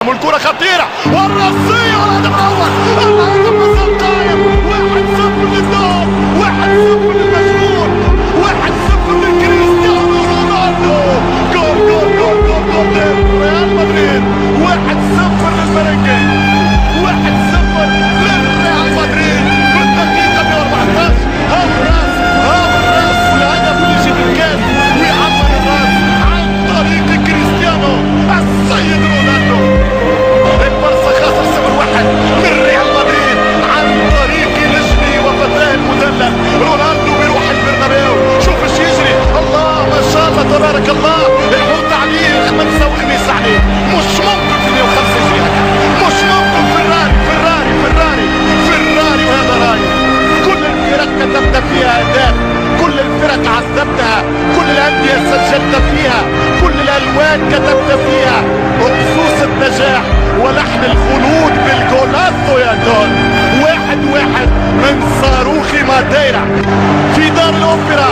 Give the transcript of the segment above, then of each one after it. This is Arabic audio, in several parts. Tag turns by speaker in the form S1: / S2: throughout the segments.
S1: والكرة خطيرة والرأسية والهدف الأول. الهدف مازال قائم. 1-0 للدار، 1-0 للمجنون، 1-0 لكريستيانو رونالدو. جول جول جول جول جول ريال مدريد. 1-0 للمرنجي، 1-0 للريال مدريد في الدقيقة 114. هاو الراس، هاو الراس، والهدف اللي يجي في الكاس ويعمر الراس عن طريق كريستيانو السيد رونالدو. البارسا خسر 7-1 من ريال مدريد عن طريق نجمي وفتاه المدلل رونالدو بيروح البرنابيو. شوف ايش يجري، الله ما شاء الله تبارك الله. الحوت عليه خمسة وخميس عليه، مش ممكن في 105 يجري هكا، مش ممكن. فراري فراري فراري فراري وهذا رايح. كل الفرق كتبت فيها اهداف، كل الفرق عذبتها، كل الانديه سجلت فيها، كل الالوان كتبت فيها. وخصوص النجاح ولحن الخلود بالجولاتو يا دون. 1-1 من صاروخ ماديرا في دار الاوبرا.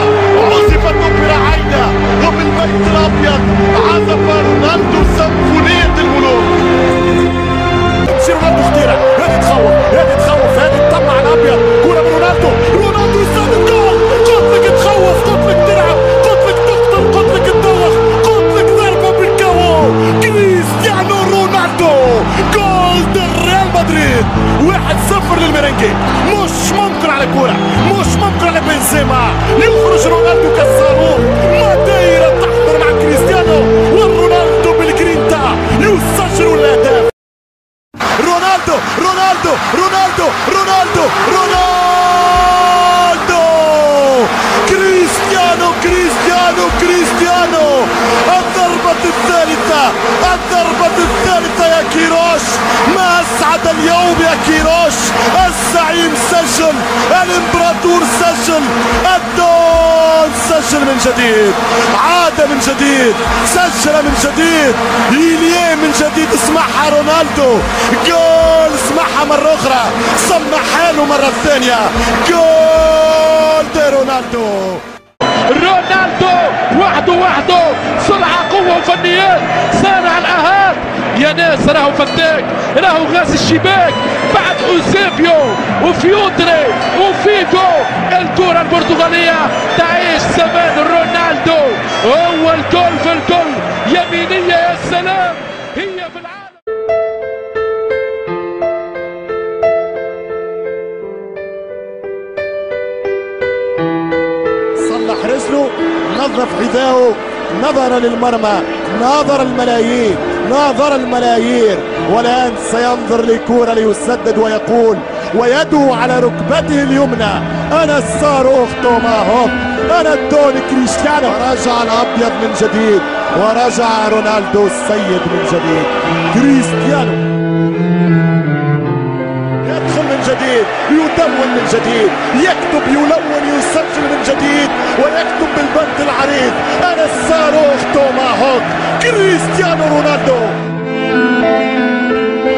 S1: عزفت اوبرا عايده وبالبيت الابيض عزف رونالدو سيمفونيه الملوك. تمشي رونالدو خطيره، هذه تخوف، هذه تخوف، هذه تطلع الابيض. كره من رونالدو، رونالدو يصاب الجول. قلت لك تخوف، قلت لك تلعب، قلت لك تقتل، قلت لك تدوخ، قلت لك ضربه بالكاو. كريستيانو رونالدو جول ريال مدريد. 1-0 للميرينجي. مش ممكن على كوره، مش ممكن على بنزيما. يخرج رونالدو كالصاروخ. ماديرا تحضر مع كريستيانو ورونالدو بالجرينتا يسجل الاهداف. رونالدو رونالدو رونالدو رونالدو رونالدو كريستيانو كريستيانو كريستيانو. الضربة الثالثة، الضربة الثالثة يا كيروش. ما أسعد اليوم يا كيروش. الزعيم سجل، الامبراطور سجل، الدون سجل من جديد، عاد من جديد، سجل من جديد، إيليه من جديد. اسمعها رونالدو، جول. اسمعها مرة أخرى، سمع حاله مرة ثانية. جول دي رونالدو.
S2: رونالدو وحده سرعة قوة وفنيات، صانع الأهات يا ناس. راهو فتاك، راهو غاز الشباك بعد اوزيبيو وفيوتري وفيجو. الكرة البرتغالية تعيش زمان رونالدو. هو الجول في الجول، يمينية يا سلام، هي في العالم.
S1: صلح رجله، نظف حذاءه، نظر للمرمى، ناظر الملايين، ناظر الملايير. والآن سينظر لكرة ليسدد ويقول ويده على ركبته اليمنى: أنا الصاروخ توماهوك، أنا الدون كريستيانو. ورجع الأبيض من جديد، ورجع رونالدو السيد من جديد. كريستيانو يدخل من جديد، يدون من جديد، يكتب، يلون، يسجل من جديد، ويكتب بالبند العريض: أنا الصاروخ توماهوك كريستيانو رونالدو.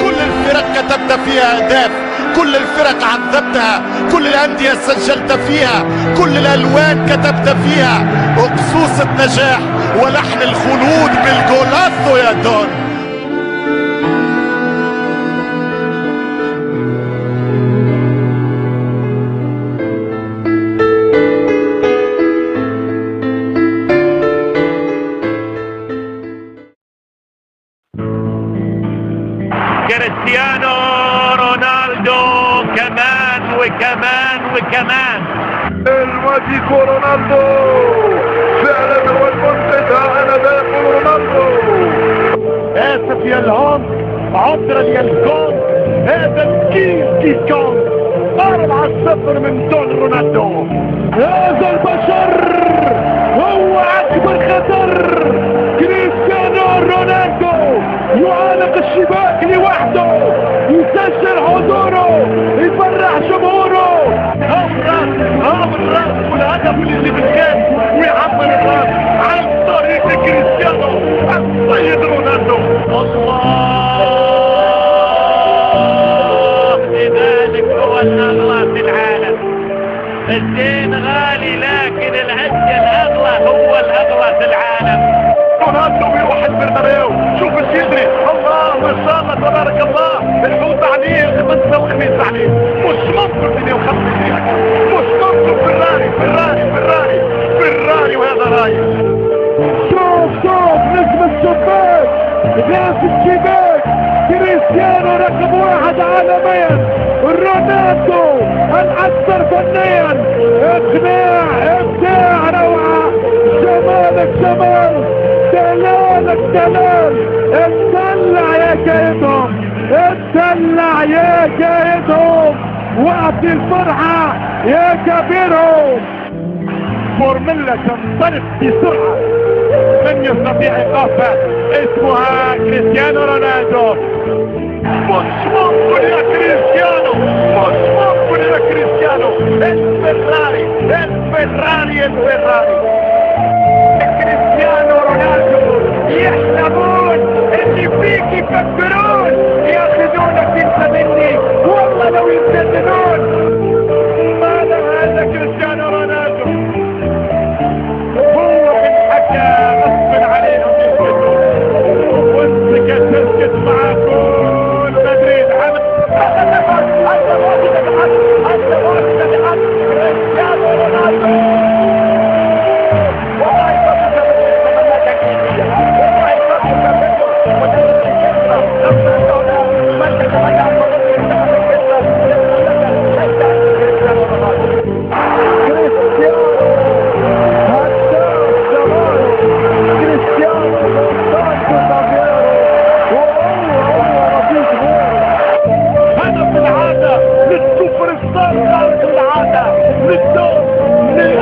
S1: كل الفرق كتبت فيها أهداف، كل الفرق عذبتها، كل الأندية سجلت فيها، كل الألوان كتبت فيها. وخصوص النجاح ولحن الخلود بالجولاتو يا دون.
S3: كريستيانو رونالدو كمان وكمان وكمان.
S4: الماجيكو رونالدو فعلا هو المنتزه انذاك رونالدو.
S1: اسف يا الهون، عذرا يا الكون، هذا الكيس كيس كون. 4-0 من دون رونالدو.
S2: هذا البشر هو أكبر خطر. كريستيانو رونالدو يعانق الشباك لوحده، يسجل حضوره، يفرح جمهوره.
S1: هاو الراس، هاو الراس، والهدف اللي يجي بالكاس ويعمر الراس عن طريق كريستيانو السيد رونالدو.
S3: الله، لذلك هو الأغلى في العالم. الزين غالي لكن العز الأغلى هو الأغلى في العالم.
S1: رونالدو بيروح البرنابيو. شوف ايش يجري، الله ما شاء الله
S4: كريستيانو رقم 1 عالميا، رونالدو الاكثر فنيا، اقناع، ابداع، روعه، جمالك جمال، دلالك دلال، اتدلع يا كيدهم، اتدلع يا كيدهم، وقت الفرحه يا كبيرهم.
S1: فورميلا تنطلق بسرعة، من يستطيع إيقافها؟ اسمها كريستيانو رونالدو. مش ممكن يا كريستيانو، مش ممكن يا كريستيانو. الفيراري الفيراري الفيراري. كريستيانو رونالدو يحلمون اللي فيك يفكرون ياخذونك انت مني، والله لو يسددون. ماذا هذا كريستيانو رونالدو؟ هو انحكى غصب عليهم يسكتوا، وانت تسكت مع كل مدريد. كريستيانو رونالدو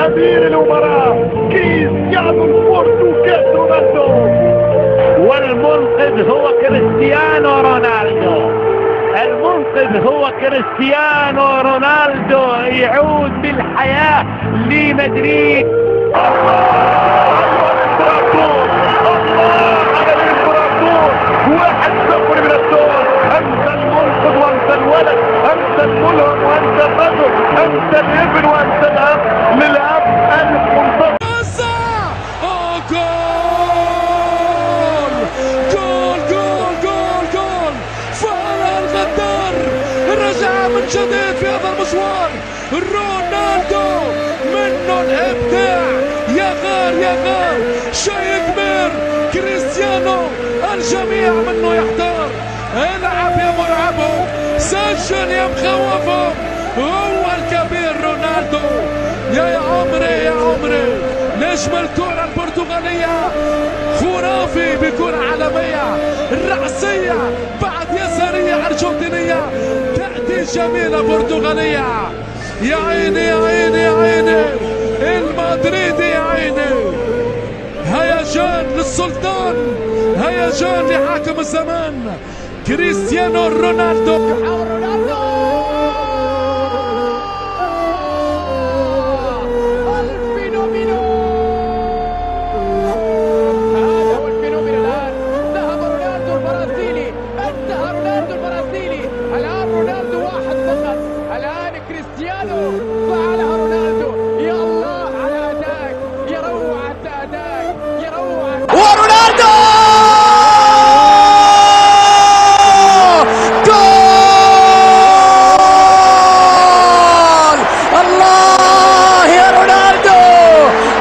S1: أمير الأمراء كريستيانو البرتغالي رونالدو.
S3: والمنقذ هو كريستيانو رونالدو، المنقذ هو كريستيانو رونالدو، يعود بالحياة لمدريد.
S1: الله على الإمبراطور، 1-0 من الدور. أنت المنقذ وأنت الولد، أنت الملهم وأنت الرجل، أنت الابن وأنت الأب للأب المنتظر.
S2: جول جول جول جول جول. فرع الغدار رجع من جديد في هذا المشوار. رونالدو منه الابداع، يا غار يا غار، شيء كبير. كريستيانو الجميع منه يحتار. العب يا مرعبه، سجل يا مخوفه. هو الكبير رونالدو. يا عمري يا عمري، نجم الكرة البرتغالية، خرافي بكرة عالمية، رأسية بعد يسارية أرجنتينية، تأتي جميلة برتغالية. يا عيني يا عيني يا عيني المدريدي، يا عيني. هيجان للسلطان، هيجان لحاكم الزمان كريستيانو رونالدو.
S5: فعلها رونالدو. يا الله على أداك، يا روعة أداك، يا روعة.
S6: ورونالدو جول! الله يا رونالدو،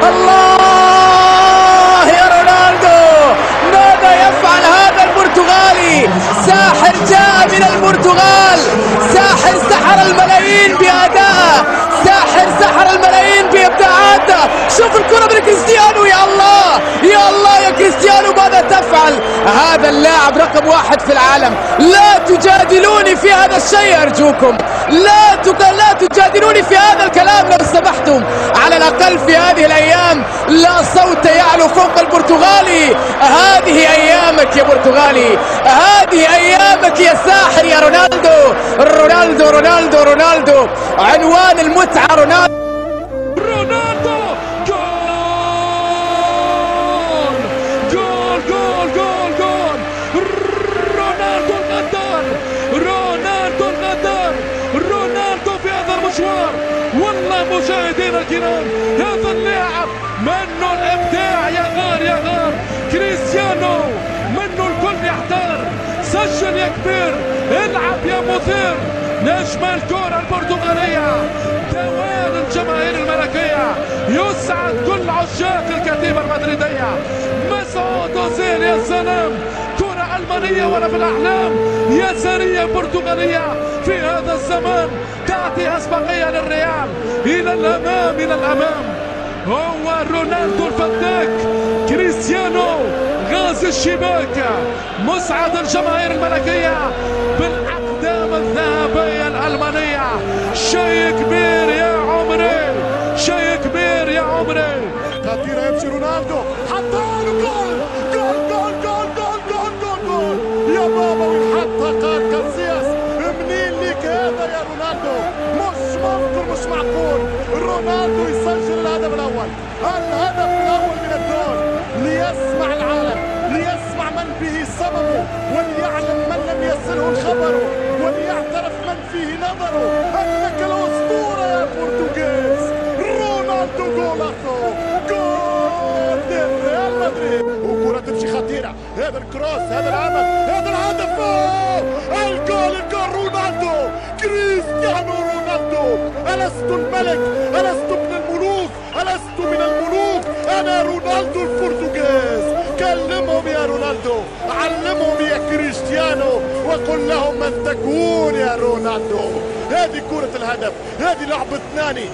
S6: الله يا رونالدو. ماذا يفعل هذا البرتغالي؟ ساحر جاء من البرتغال، ساحر سحر الملايين بأدائه، ساحر سحر الملايين بإبداعاته. شوف الكرة من كريستيانو، يا الله يا الله يا كريستيانو ماذا تفعل؟ هذا اللاعب رقم 1 في العالم. لا تجادلوني في هذا الشيء أرجوكم، لا تجادلوني في هذا الكلام لو سمحتم. على الأقل في هذه الأيام لا صوت يعلو فوق البرتغالي. هذه أيامك يا برتغالي، هذه أيامك يا ساحر يا رونالدو. رونالدو رونالدو رونالدو، عنوان المتعة رونالدو.
S2: رونالدو جول جول جول جول جول. رونالدو الغدار، رونالدو الغدار، رونالدو في هذا المشوار. والله مشاهدينا الكرام، هذا اللاعب منه الابداع، يا غار يا غار. كريستيانو منه الكل يحتار. سجل يا كبير، العب يا مثير. نجم الكرة البرتغالية، دوال الجماهير الملكية، يسعد كل عشاق الكتيبة المدريدية. مسعود أوزيل، يا سلام، كرة أمنية ولا في الأحلام، يسارية برتغالية في هذا الزمان تعطي أسبقية للريال إلى الأمام إلى الأمام. هو رونالدو الفتاك، كريستيانو غاز الشباك، مسعد الجماهير الملكية بالأقدام الذهبية الألمانية. شيء كبير يا عمري، شيء كبير يا عمري.
S1: خطيرة يمشي رونالدو، حطها له جول جول جول جول جول جول جول جول يا بابا، وينحطها قاد كاسياس. منين ليك هذا يا رونالدو؟ مش ممكن، مش معقول رونالدو يسجل الهدف الأول، الهدف الأول من الدور، ليسمع العالم، ليسمع من به سببه، وليعلم من لم يصله الخبر، وليعترف من فيه نظره أنك الأسطورة يا برتغيز. رونالدو جولاسو، جول ريال مدريد، وكرة تمشي خطيرة، هذا الكروس، هذا العمل، هذا الهدف، الجول، الجول رونالدو، كريستيانو رونالدو. ألست الملك؟ ألست من الملوك؟ ألست من الملوك؟ أنا رونالدو البرتغيز. كلمهم يا رونالدو، علمهم يا كريستيانو، وقل لهم من تكون يا رونالدو. هذه كرة الهدف، هذه لعبة ناني.